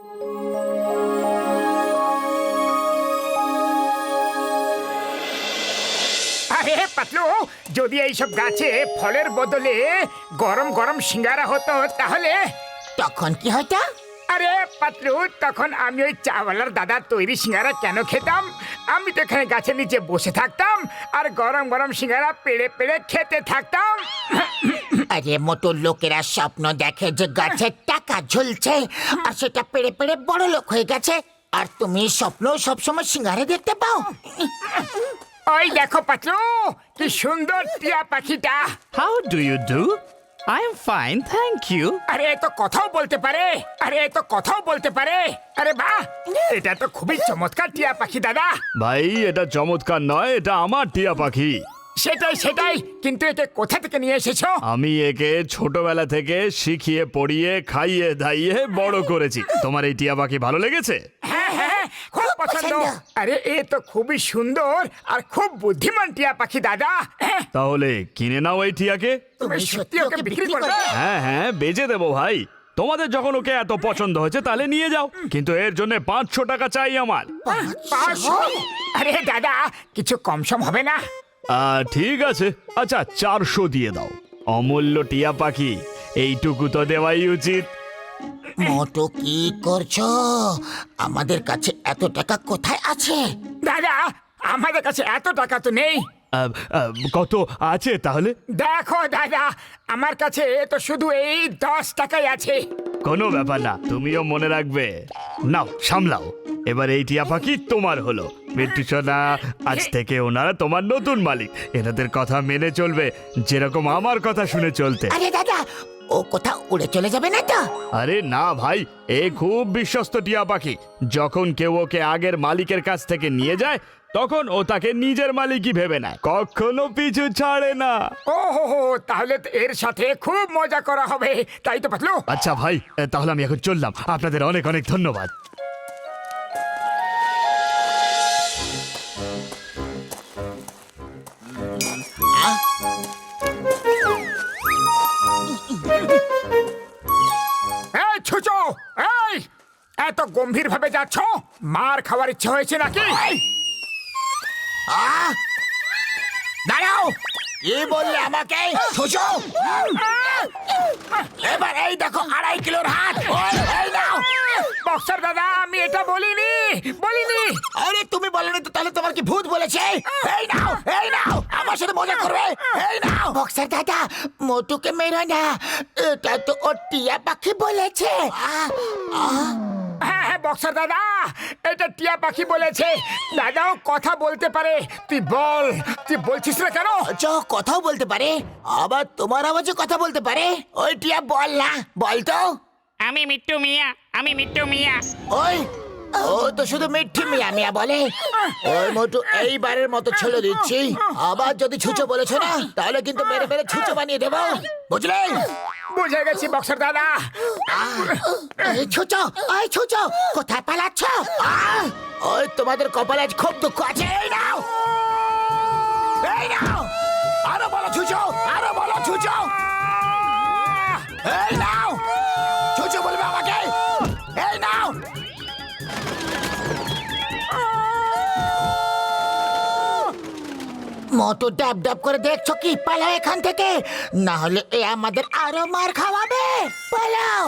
আরে পাতলু, যদি এইসব গাছে ফলের বদলে গরম গরম সিঙ্গারা হতো তাহলে? তখন কি হতো? আরে পাতলু, তখন আমি ওই চাওয়ালার দাদার তৈরি সিঙ্গারা কেন খেতাম? আমি তো এখানে গাছের নিচে বসে থাকতাম আর গরম গরম সিঙ্গারা পেড়ে পেড়ে খেতে থাকতাম। আরে মোটো, লোকেরা স্বপ্ন দেখে যে গাছের টাকা ঝুলছে আর সেটা পেড়ে পেড়ে বড় লোক হয়ে গেছে, আর তুমি স্বপ্ন সবসময় সিঙ্গারা দেখতে পাও। ওই দেখো পাতলু, কি সুন্দর টিয়া পাখিটা। How do you do? I am fine, thank you. আরে এ তো কথাও বলতে পারে, আরে এ তো কথাও বলতে পারে। আরে বাহ, এটা তো খুবই চমৎকার টিয়া পাখি দাদা। ভাই, এটা চমৎকার নয়, এটা আমার টিয়া পাখি। সেটাই সেটাই, কিন্তু একে কোথা থেকে নিয়ে এসেছো? আমি একে ছোটবেলা থেকে শিখিয়ে পড়িয়ে খাইয়ে দাইয়ে বড় করেছি। তোমার এই টিয়া পাখি ভালো লেগেছে? হ্যাঁ হ্যাঁ, খুব পছন্দ। আরে এ তো খুবই সুন্দর আর খুব বুদ্ধিমান টিয়া পাখি দাদা। হ্যাঁ, তাহলে কিনে নাও এই টিয়াকে। তুমি সত্যি ওকে বিক্রি করবে? হ্যাঁ হ্যাঁ, বেচে দেবো ভাই। তোমাদের যখন ওকে এত পছন্দ হয়েছে তাহলে নিয়ে যাও, কিন্তু এর জন্য 500 টাকা চাই আমার। 500? আরে দাদা, কিছু কম সম হবে না? ঠিক আছে, আচ্ছা 400 দিয়ে দাও। অমূল্য টিয়া পাখি, এইটুকু তো দেওয়াই উচিত। মোটো, কি করছো? আমাদের কাছে এত টাকা কোথায় আছে? দাদা, আমাদের কাছে এত টাকা তো নেই। কত আছে তাহলে? দেখো দাদা, আমার কাছে তো শুধু এই 10 টাকাই আছে। কোনো ব্যাপার না, তুমিও মনে রাখবে। নাও, সামলাও। এবার এই টিয়া পাখি তোমার হলো। মিট্টু সোনা, আজ থেকে ওনারা তোমার নতুন মালিক। এনাদের কথা মেনে চলবে, যেরকম আমার কথা শুনে চলতে। আরে দাদা, ও কোথাও উড়ে চলে যাবে না তো? আরে না ভাই, এ খুব বিশ্বস্ত টিয়া পাখি। যখন কেউ ওকে আগের মালিকের কাছ থেকে নিয়ে যায় তখন ও তাকে নিজের মালিকই ভেবে নেয়, কখনো পিছু ছাড়ে না। ও হো, তাহলে তো এর সাথে খুব মজা করা হবে, তাই তো পাতলু? আচ্ছা ভাই, তাহলে আমি এখন চললাম। আপনাদের অনেক অনেক ধন্যবাদ। এই ছুচো, এই এত গম্ভীর ভাবে যাচ্ছ? মার খাওয়ার ইচ্ছে হয়েছে নাকি? দাঁড়াও! কি বললে আমাকে? ছুঁচো! এবার এই দেখো 2.5 কিলোর হাত। এই নাও। বক্সার দাদা, আমি এটা বলিনি, বলিনি। আরে তুমি বলনি তো, তাহলে তোমার কি ভূত বলেছে? এই নাও, এই নাও, আমার সাথে মজা করবে? এই নাও। বক্সার দাদা, মোটুকে মেরো না, এটা তো ও টিয়া পাখি বলেছে। হ্যাঁ হ্যাঁ বক্সার দাদা, এটা টিয়া পাখি বলেছে। দাদাও কথা বলতে পারে। তুই বল, তুই বলছিস না কেন? আচ্ছা, কথাও বলতে পারে, আবার তোমার আওয়াজে কথা বলতে পারে। ওই টিয়া বল না, বল তো। আমি মিট্টু মিয়া, আমি মিট্টু মিয়া। ওই, ও তো শুধু মিঠি মিয়া মিয়া বলে। ওই মোটু, এইবারের মতো ছেড়ে দিচ্ছি। আবার যদি ছুঁচো বলেছো না, তাহলে কিন্তু মেরে মেরে ছুঁচো বানিয়ে দেবো, বুঝলে? বুঝে গেছি বক্সার দাদা। এই ছুঁচো, ওই ছুঁচো, কোথায় পালাচ্ছ? ওই তোমাদের কপালে আজ খুব দুঃখ আছে। এই নাও, এই নাও, আরো বলো ছুঁচো, আরো বলো ছুঁচো। এই নাও, ছুঁচো বলবে আমাকে। এই নাও। মোটু, ডাব ডাব করে দেখছো কি? পালাও এখান থেকে, না হলে এ আমাদের আরো মার খাওয়াবে। পালাও।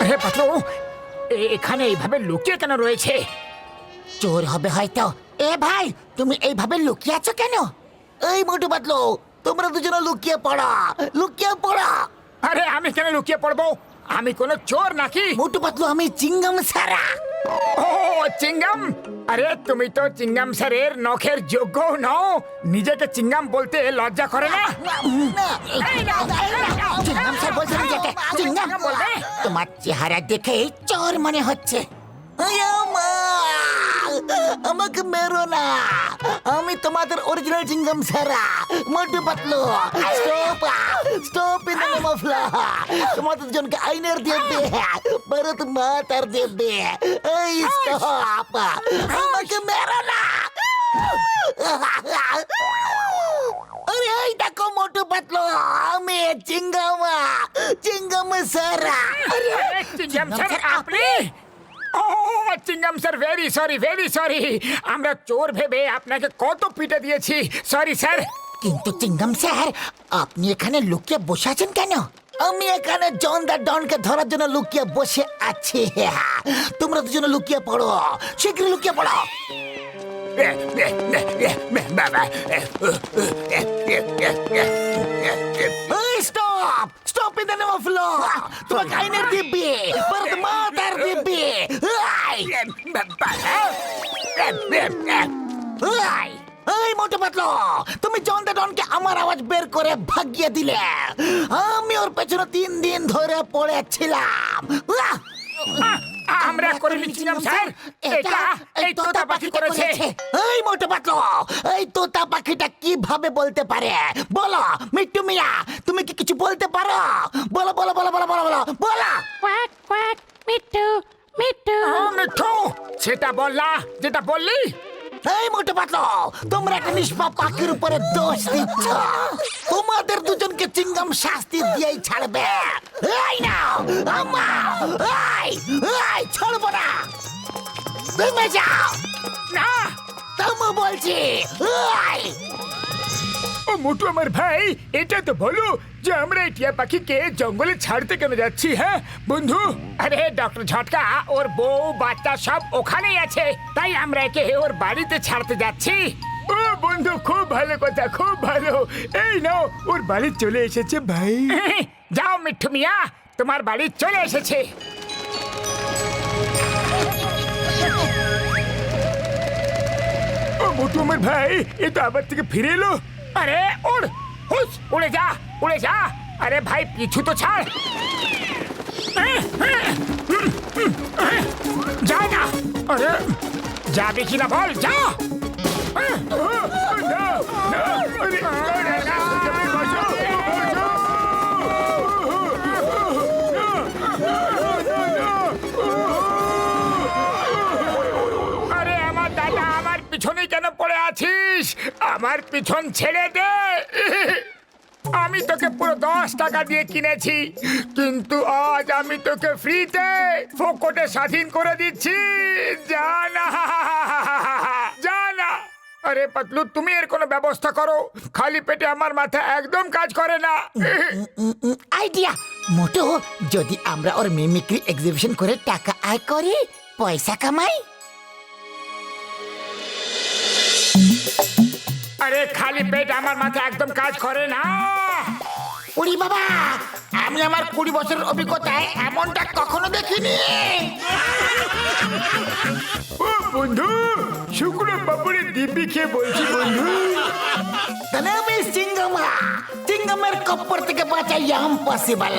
আরে পাতলু, এখানে এইভাবে লুকিয়ে কেন রয়েছে? চোর হবে হয়তো। এ ভাই, তুমি এইভাবে লুকিয়ে আছো কেন? এই মোটু পাতলু, তোমরা দুজনে লুকিয়ে পড়া, লুকিয়ে পড়া। আরে আমি কেন লুকিয়ে পড়বো? আমি কোনো চোর নাকি? মোটু পাতলু, আমি চিংগাম সারা। ও চিংগাম? আরে তুমি তো চিংগাম স্যারের নখের যোগ্য নও। নিজেকে চিংগাম বলতে লজ্জা করে না? চিংগাম স্যার বলছেন নিজেকে চিংগাম বলবে? তোমার চেহারা দেখে চোর মনে হচ্ছে। আমাকে মেরো না, আমি তোমাদের অরিজিনাল চিংগাম সারা। Motu Patlu, stop, stop in the name of law. তোমাদের জনকে আইনের দেবে, ভারত মাতার দেবে। এই স্টপ, আমাকে মেরো না। আরে এই দেখো মোটু মোটু পাতলু আমি চিঙ্গাম সারা আরে চিঙ্গাম স্যার আপনি ও চিঙ্গাম স্যার ভেরি সরি আমরা চোর ভেবে আপনাকে কত পিটে দিয়েছি সরি স্যার কিন্তু চিঙ্গাম স্যার আপনি এখানে লুকিয়ে বসে আছেন কেন? আমি এখানে জন দা ডনকে ধরার জন্য লুকিয়ে বসে আছি। তোমরা দুজনে লুকিয়ে পড়ো, শীঘ্রই লুকিয়ে পড়ো। বাবা stop in the name of law. তোমাকে আইনের দিব্যি, ভারত মাতার দিব্যি। এই মোটু পাতলু, তুমি জন দা ডনকে আমার আওয়াজ বের করে ভাগিয়ে দিলে। আমি ওর পেছনে 3 দিন ধরে পড়েছিলাম। আমরা করিনি চিঙ্গাম স্যার, এটা এই তোতা পাখি করেছে। এই মোটু পাতলু, এই তোতা পাখিটা কিভাবে বলতে পারে? বলো মিট্টু মিয়া, তুমি কি কিছু বলতে পারো? বলো বলো বলো বলো বলো বলো বলো। কোয়াক কোয়াক মিট্টু মিট্টু মিঠু সেটা বললা যেটা বললি। এই মোটু পাতলু, তোমরা একটা নিষ্পাপ পাখির উপরে দোষ দিচ্ছ। তোমাদের দুজনকে চিঙ্গাম শাস্তি দিয়েই ছাড়বে। এই নাও আম্মা, এই ছাড়বো না, তুমি যাও না তুমি বলছি। ও মোটু আমার ভাই, এটা তো বলো যে আমরা এই টিয়া পাখিকে জঙ্গলে ছাড়তে কেন যাচ্ছি? হ্যাঁ বন্ধু, আরে ডক্টর ঝটকা ওর বউ বাচ্চা সব ওখানেই আছে, তাই আমরা একে ওর বাড়িতে ছাড়তে যাচ্ছি। ও বন্ধু খুব ভালো কথা, খুব ভালো। এই নাও ওর বাড়ি চলে এসেছে ভাই। যাও মিঠু মিয়া, তোমার বাড়ি চলে এসেছে। ও মোটু আমার ভাই, এ তো আবার থেকে ফিরে এলো। আরে উড়, হুস, উড়ে যা উড়ে যা। আরে ভাই পিছু তো ছাড়। যা না, আরে যাবি কিনা বল, যা। আরে আমার দাদা, আমার পিছনে কেন পড়ে আছিস? আমার পিছন ছেড়ে দে। আমি তোকে পুরো 10 টাকা দিয়ে কিনেছি, কিন্তু আজ আমি তোকে ফ্রিতে ফোকটে স্বাধীন করে দিচ্ছি। যা না, যা না। আরে পাতলু, তুমি এর কোনো ব্যবস্থা করো, খালি পেটে আমার মাথা একদম কাজ করে না। আইডিয়া মোটু, যদি আমরা ওর মিমিক্রি এক্সিবিশন করে টাকা আয় করি, পয়সা কামাই। আরে খালি পেট আমার মাথা একদম কাজ করে না। উড়ি বাবা, আমি আমার 20 বছরের অভিজ্ঞতায় এমনটা কখনো দেখিনি। ও বন্ধু, শুকনো পাপড়ের দিব্যি খেয়ে বলছি বন্ধু। তাহলে আমি চিঙ্গামের কপ্পর থেকে বাঁচা ইম্পসিবল।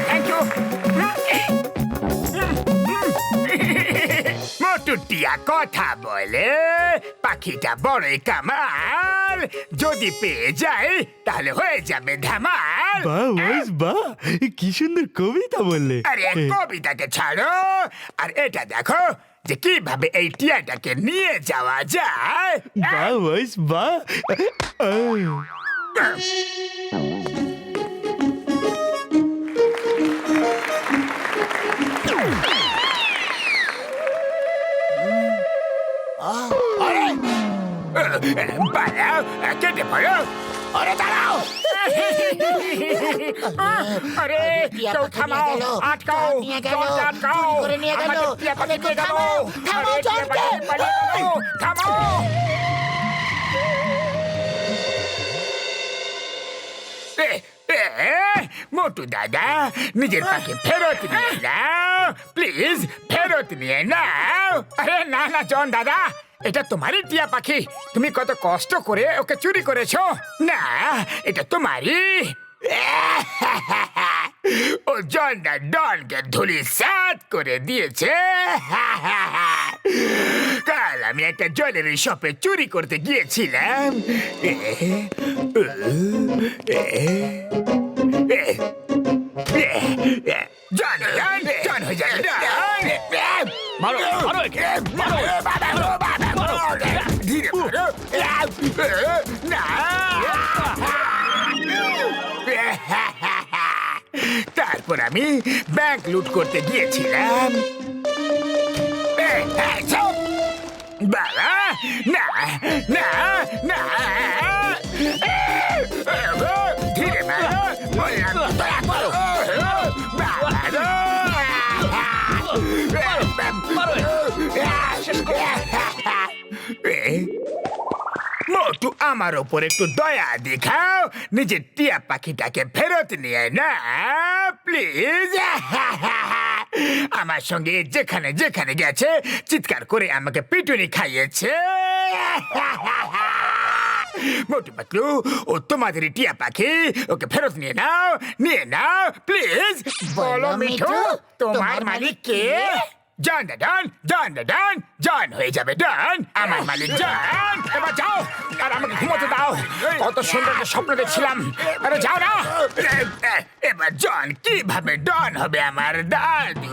Thank you. মোটু টিয়া কথা বলে, পাখিটা বড়ই কামাল, যদি পেয়ে যায় তাহলে হয়ে যাবে ধামাল। বাহ বস বাহ, কি সুন্দর কবিতা বললে। আরে কবিতাকে ছাড়ো, আর এটা দেখো যে কিভাবে এই টিয়াটাকে নিয়ে যাওয়া যায়। বাহ বস বাহ। পালাও, কেটে পড়ো। আরে দাঁড়াও, আরে কেউ থামাও, আটকাও, দরজা আটকাও। আমাদের টিয়া পাখি নিয়ে গেল। আরে টিয়া পাখি পালিয়ে গেল, থামাও। মোটু দাদা, নিজের পাখি ফেরত নিয়ে নাও প্লিজ, ফেরত নিয়ে নাও। আরে না না জন দাদা, এটা তোমারই টিয়া পাখি, তুমি কত কষ্ট করে ওকে চুরি করেছো। না, এটা তোমারই। ও জন দা ডনকে ধুলি সাত করে দিয়েছে। কাল আমি একটা জুয়েলারি শপে চুরি করতে গিয়েছিলাম। জন হয়ে যাবে, মারো মারো একে, মারো। ধীরে মারো। না। তারপর আমি ব্যাংক লুট করতে গিয়েছিলাম। বাবা না না না, ধীরে মারো, বললাম তো দয়া করো। বাবা মোটু, আমার ওপর একটু দয়া দেখাও, নিজের টিয়া পাখিটাকে ফেরত নিয়ে না প্লিজ। আমার সঙ্গে যেখানে যেখানে গেছে চিৎকার করে আমাকে পিটুনি খাইয়েছে। মোটু পাতলু, ও তোমাদের টিয়া পাখি, ওকে ফেরত নিয়ে নাও প্লিজ। বলো মিঠু, তোমার মালিক কে? জন ডন, জন ডন, জন হয়ে যাবে ডন, আমার মালিক জন। এবার যাও আর আমাকে ঘুমোতে দাও, কত সুন্দর একটা স্বপ্ন দেখছিলাম। আরে যাও না। এবার জন কিভাবে ডন হবে আমার দাদু?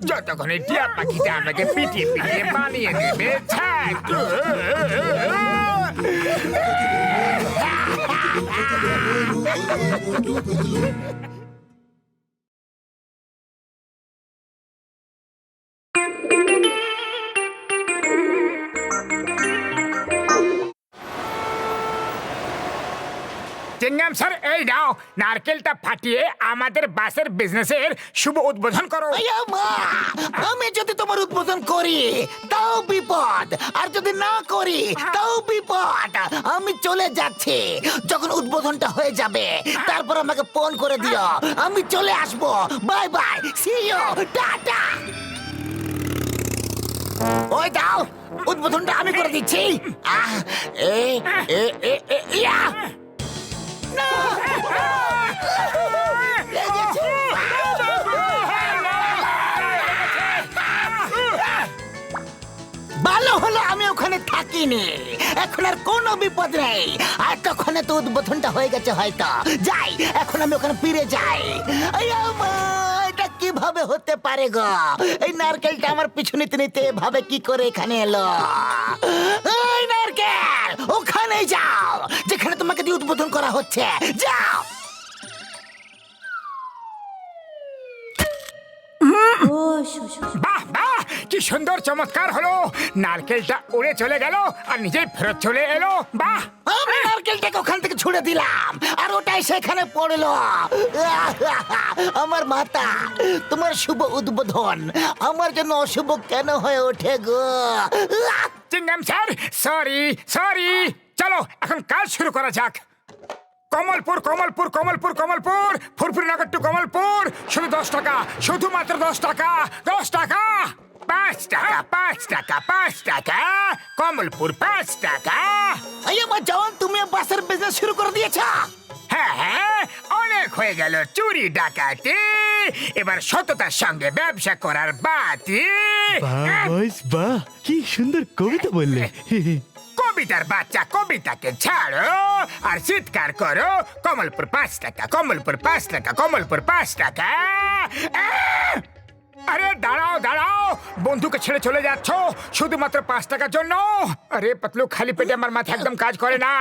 যতক্ষণ এই টিয়া পাখিটা আমাকে পিটিয়ে পিটিয়ে বানিয়ে দেবে। ছাড়। চিংগাম স্যার, এই নাও নারকেলটা ফাটিয়ে আমাদের বাসের বিজনেসের শুভ উদ্বোধন করো। আয়া মা, আমি যদি তোমার উদ্বোধন করি তাও বিপদ, আর যদি না করি তাও বিপদ। আমি চলে যাচ্ছি, যখন উদ্বোধনটা হয়ে যাবে তারপর আমাকে ফোন করে দিও, আমি চলে আসবো। Bye bye, see you, ta ta. ওই দাও, উদ্বোধনটা আমি করে দিচ্ছি। এ এ এ এ ইয়া না, লেগেছে। ভালো হলো আমি ওখানে থাকিনি, এখন আর কোনো বিপদ নেই। আর তখন তো উদ্বোধনটা হয়ে গেছে হয়তো। যাই, এখন আমি ওখানে ফিরে যাই। আয়া মা, এটা কিভাবে হতে পারে গো? এই নারকেলটা আমার পিছু নিতে নিতে ভাবে কি করে এখানে এলো? এই নারকেল, ওখানে যাও যেখানে তোমাকে দিয়ে উদ্বোধন করা হচ্ছে, যাও। বাহ বাহ, কি সুন্দর চমৎকার হলো। নারকেলটা উড়ে চলে গেল আর নিজেই ফেরত চলে এলো। বাহ। আমি নারকেলটাকে ওখান থেকে ছুড়ে দিলাম আর ওটাই সেখানে পড়লো। আমার মাতা, তোমার শুভ উদ্বোধন আমার জন্য অশুভ কেন হয়ে ওঠে গো? চিংগাম স্যার, সরি সরি। চলো এখন কাজ শুরু করা যাক। কমলপুর কমলপুর কমলপুর কমলপুর, ফুরফুরিনগর টু কমলপুর, শুধু 10 টাকা, শুধুমাত্র 10 টাকা, 10 টাকা। 5 টাকা, 5 টাকা, 5 টাকা, কমলপুর 5 টাকা। এই আমার জওয়ান, তুমি বাসের বিজনেস শুরু করে দিয়েছ। হ্যাঁ হ্যাঁ, অনেক হয়ে গেল চুরি ডাকাতি, এবার সততার সঙ্গে ব্যবসা করার বাতি। বাহ, কি সুন্দর কবিতা বললে। কবিতার বাচ্চা, কবিতাকে ছাড়ো আর চিৎকার করো, কমলপুর 5 টাকা, কমলপুর 5 টাকা, কমলপুর 5 টাকা। আরে দাঁড়াও দাঁড়াও, বন্ধুকে ছেড়ে চলে যাচ্ছ শুধুমাত্র 5 টাকার জন্য? আরে পাতলু, খালি পেটে আমার মাথা একদম কাজ করে না।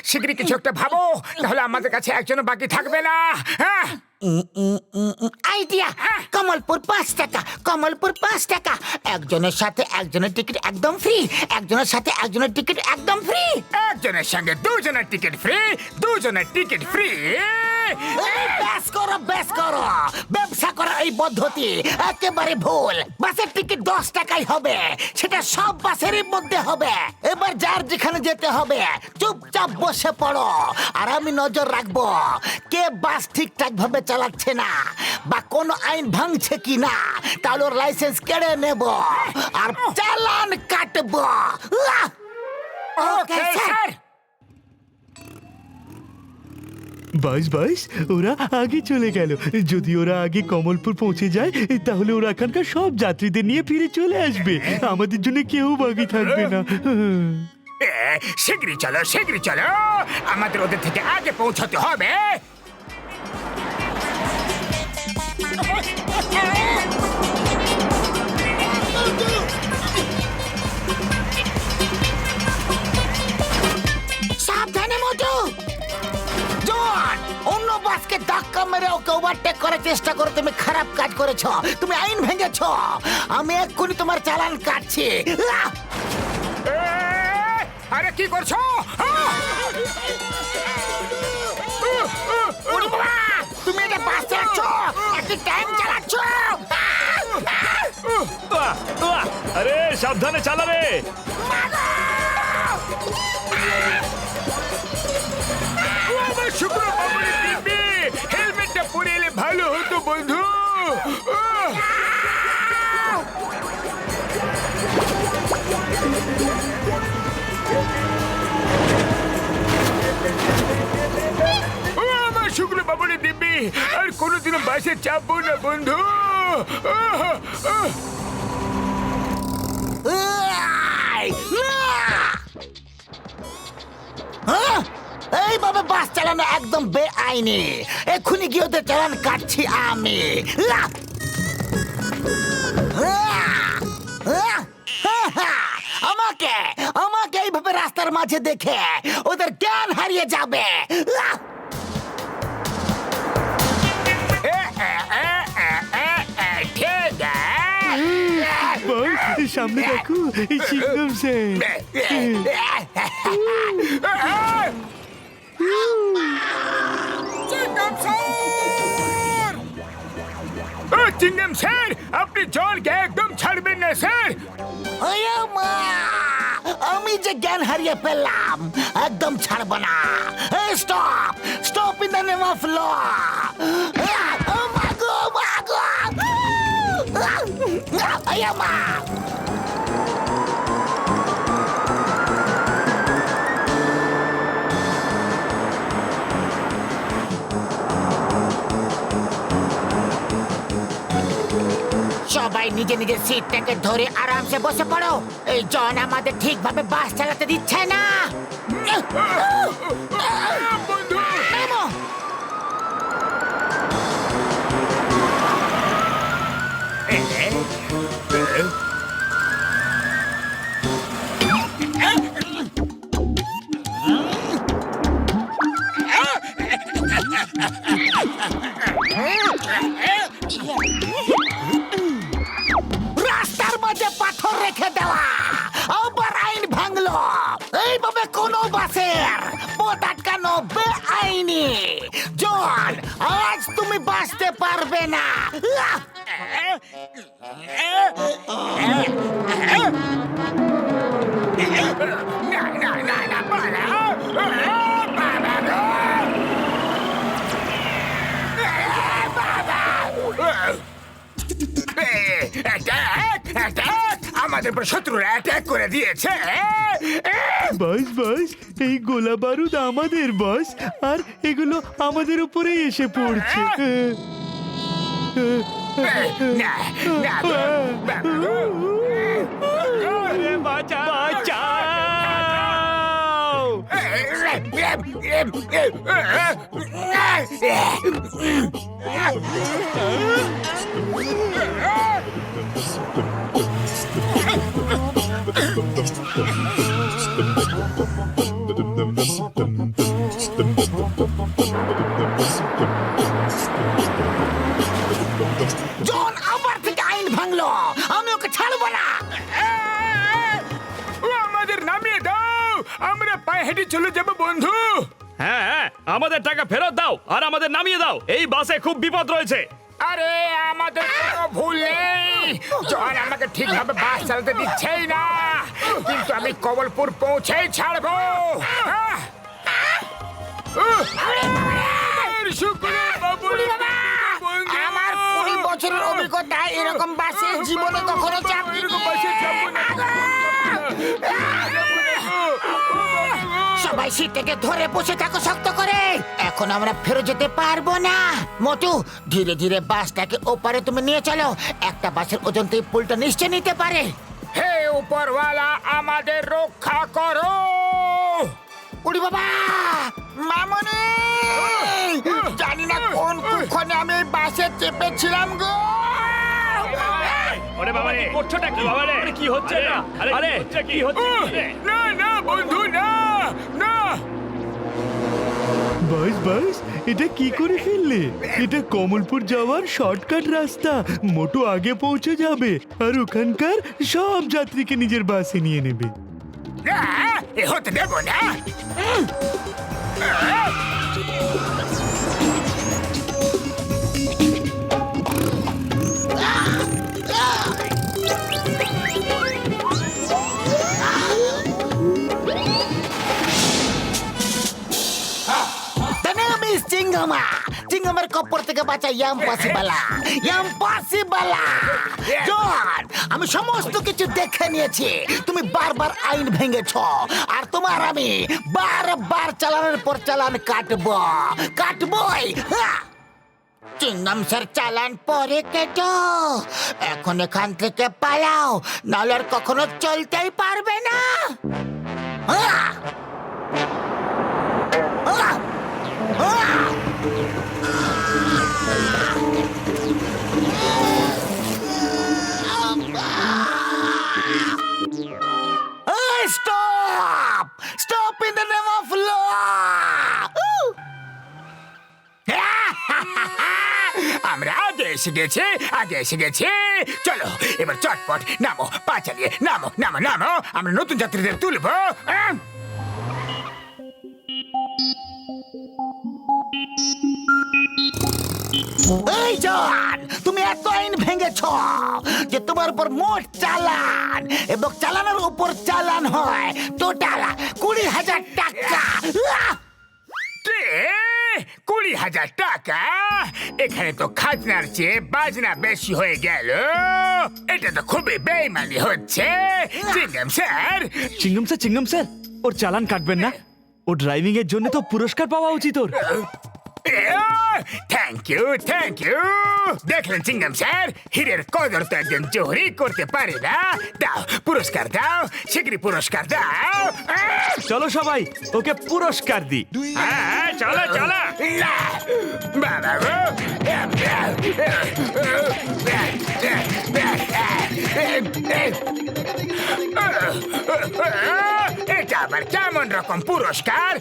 শীঘ্রই কিছু একটা ভাবো, তাহলে আমাদের কাছে একজনও বাকি থাকবে না। হ্যাঁ, আইডিয়া, কমলপুর 5 টাকা, কমলপুর 5 টাকা। একজনের সাথে একজনের টিকিট একদম ফ্রি, একজনের সাথে একজনের টিকিট একদম ফ্রি। একজনের সঙ্গে দুজনের টিকিট ফ্রি, দুজনের টিকিট ফ্রি। ব্যাস করো, ব্যাস করো। ব্যবসা করার এই পদ্ধতি একেবারে ভুল। বাসের টিকিট 10 টাকাই হবে, সেটা সব বাসেরই মধ্যে হবে। এবার যার যেখানে যেতে হবে চুপচাপ বসে পড়ো, আর আমি নজর রাখবো কে বাস ঠিকঠাক ভাবে চালাচ্ছে না বা কোনো আইন ভাঙছে কিনা, তাহলে ওর লাইসেন্স কেড়ে নেব আর চালান কাটবো। Okay sir. বাইশ, ওরা আগে চলে গেল। যদি ওরা আগে কমলপুর পৌঁছে যায় তাহলে ওরা এখানকার সব যাত্রীদের নিয়ে ফিরে চলে আসবে, আমাদের জন্য কেউ বাকি থাকবে না। শীঘ্রই চলো, শীঘ্রই চলো, আমাদের ওদের থেকে আগে পৌঁছতে হবে। সাবধানে মোটু। জন, অন্য বাসকে ধাক্কা মেরে ওকে ওভারটেক করার চেষ্টা করে তুমি খারাপ কাজ করেছো, তুমি আইন ভেঙেছো। আমি এক্ষুনি তোমার চালান কাটছি। আহ! এ, আরে কি করছো? ওরে বাবা, তুমি এটা বাস চালাচ্ছ, একটি টাইম চালাচ্ছ। আরে সাবধানে চালা রে। আমার শুকনো বাবুরে দিবি, হেলমেটটা পরে এলে ভালো হতো বন্ধু। আমার শুকনো বাবুরে দিবি, আর কোনোদিনও বাসে চাপবো না বন্ধু। এইভাবে বাস চালানো একদম বেআইনি। এক্ষুনি গিয়ে ওদের চালান কাটছি আমি। আমাকে আমাকে এইভাবে রাস্তার মাঝে দেখে ওদের জ্ঞান হারিয়ে যাবে। ঠিক সামনে দেখো এই চিংগাম স্যার। চিংগাম স্যার, আপনি জলকে একদম ছাড়বেন না স্যার। ওরে মা, আমি যে জ্ঞান হারিয়ে ফেললাম, একদম ছাড়বো না। Stop stop in the name of law. মাগো মাগো, ওরে মা। সবাই নিজে নিজের সিটটাকে ধরে আরামসে বসে পড়ো। এই জন আমাদের ঠিকভাবে বাস চালাতে দিচ্ছে না। বন্ধু, নামো। রাস্তার মাঝে পাথর রেখে দেওয়া, আবার আইন ভাঙলো। এইভাবে কোনো বাসের পথ আটকানো বেআইনি। জন, আজ তুমি বাঁচতে পারবে না। না না না না, বাবা, বাবা গো। আমাদের উপর শত্রুরা অ্যাটাক করে দিয়েছে। বাস বাস, এই গোলা বারুদ আমাদের বাস, আর এগুলো আমাদের উপরেই এসে পড়ছে। না না বাবা গো। বাঁচাও! জন আবার থেকে আইন ভাঙলো, আমি ওকে ছাড়বো না। আমাদের নামিয়ে দাও, আমরা পায়ে হেঁটে চলে যাবো বন্ধু। হ্যাঁ হ্যাঁ, আমাদের টাকা ফেরত দাও আর আমাদের নামিয়ে দাও। এই বাসে খুব বিপদ রয়েছে। আরে আমাদের কোনো ভুল নেই, জন আমাকে ঠিকভাবে বাস চালাতে দিচ্ছেই না, কিন্তু আমি কমলপুর পৌঁছেই ছাড়বো। শুক্রিয়া বাবুরে বন্ধু। আমার 20 বছরের অভিজ্ঞতা, এরকম বাসে জীবনে কখনো চাপনি। এরকম বাসে চাপবো না। সবাই সিট থেকে ধরে বসে থাকো শক্ত করে। এখন আমরা ফেরত যেতে পারবো না। মোটু, ধীরে ধীরে বাসটাকে ওপারে তুমি নিয়ে চলো। একটা বাসের ওজন তো এই পুলটা নিশ্চয় নিতে পারে। হে উপরওয়ালা, আমাদের রক্ষা করো। উড়ি বাবা, মামনি, জানি না কোন কুক্ষণে আমি এই বাসে চেপেছিলাম গো। ওরে বাবা রে করছোটা কি? বাবা রে আরে কি হচ্ছে এটা? আরে কি হচ্ছে না না বন্ধু না না বাস বাস এটা কি করে ফেললে? এটা কমলপুর যাওয়ার শর্টকাট রাস্তা। মোটু আগে পৌঁছে যাবে আর ওখানকার সব যাত্রীকে নিজের বাসে নিয়ে নেবে। না এ হতে দেবো না The name is Chingama. চিংগামের কপর থেকে বাঁচা ইম্পসিবল। জন, আমি সমস্ত কিছু দেখে নিয়েছি। তুমি বারবার আইন ভেঙেছ আর তোমার আমি বারবার চালানের পর চালান কাটবই। চিংগাম স্যার চালান পরে কেটো। এখন এখান থেকে পালাও, নাহলে আর কখনো চলতেই পারবে না। Stop! Stop in the name of law! আমরা আগে এসে গেছি চলো এবার চটপট নামো পা চালিয়ে নামো আমরা নতুন যাত্রীদের তুলবো এই জন, তুমি এত আইন ভেঙেছ যে তোমার উপর মোট চালান এবং চালানের উপর চালান হয় টোটাল 20,000 টাকা। কে 20,000 টাকা? এখানে তো খাজনার চেয়ে বাজনা বেশি হয়ে গেল। এটা তো খুবই বেইমানি হচ্ছে চিংগাম স্যার। চিঙ্গম স্যার ওর চালান কাটবেন না? ও ড্রাইভিং এর জন্য তো পুরস্কার পাওয়া উচিত ওর। থ্যাংক ইউ দেখলেন চিংগাম স্যার, হীরের কদর তো একজন চোরি করতে পারে না। দাও পুরস্কার দাও, শীঘ্রই পুরস্কার দাও। চলো সবাই ওকে পুরস্কার দি। হ্যাঁ চলো না বাবা গো এটা আবার কেমন রকম পুরস্কার?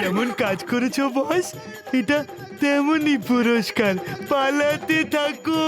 কেমন কাজ করেছো বস? এটা তেমনই পুরস্কার। পালাতে থাকো।